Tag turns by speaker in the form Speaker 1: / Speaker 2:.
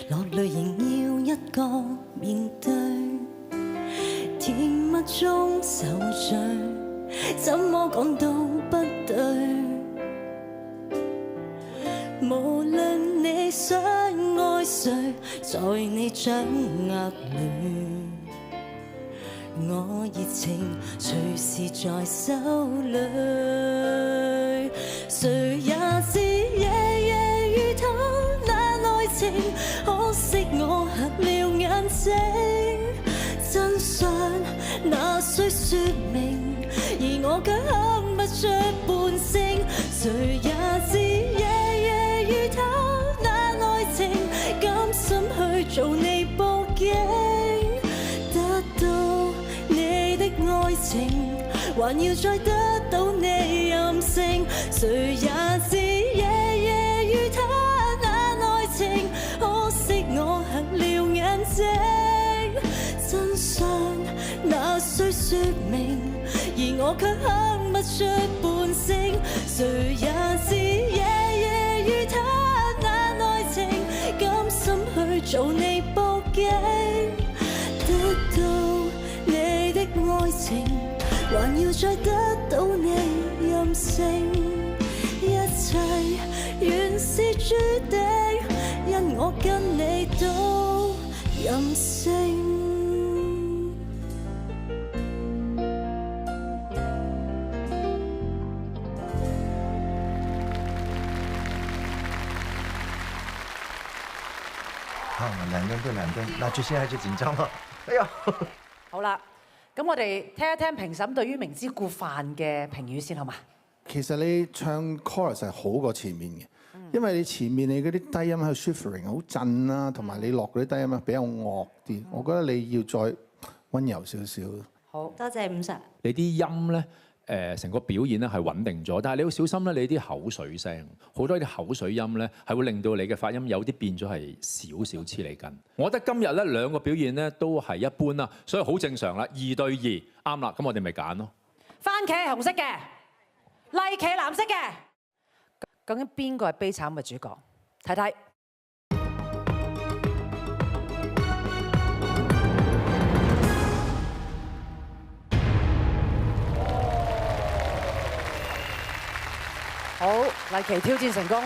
Speaker 1: 落淚仍要一個面對，甜蜜中受罪，怎麼講都不對。無論你想愛誰，在你掌握裏，我熱情隨時在手裏。誰也知夜夜遇他那愛情，可惜我黑了眼睛。真相那需說明，而我卻哼不出半聲。誰也知夜夜遇他那愛情，甘心去做你報警，得到你的愛情，還要再得到你任性。誰也知夜夜遇他那愛情，可惜我黑了眼睛。真相那需說明，而我卻哼不出半聲。誰也知夜夜遇他那愛情，甘心去做你報警，得到你的愛情，還要再得到你任性。一切原是注定，因我跟你都任性。
Speaker 2: 兩個對兩個，那就現在就緊張了。哎呀，
Speaker 3: 好啦，咁我哋聽一聽評審對於明知故犯嘅評語先，好嘛？
Speaker 4: 其實你唱 chorus 係好過前面嘅，因為你前面你嗰啲低音係 shivering 好震啦，同埋你落嗰啲低音比較惡啲。我覺得你要再温柔少少。
Speaker 3: 好
Speaker 1: 多謝50。
Speaker 5: 你啲音咧，成個表演咧係穩定咗，但係你要小心咧，你啲口水聲，好多啲口水音咧係會令到你嘅發音有啲變咗係少少黐脷筋。我覺得今日咧兩個表現咧都係一般啦，所以好正常啦，2對2啱啦，咁我哋咪揀咯。
Speaker 3: 番茄係紅色嘅，麗茄藍色嘅，究竟邊個係悲慘嘅主角？睇睇。好，麗琪挑戰成功。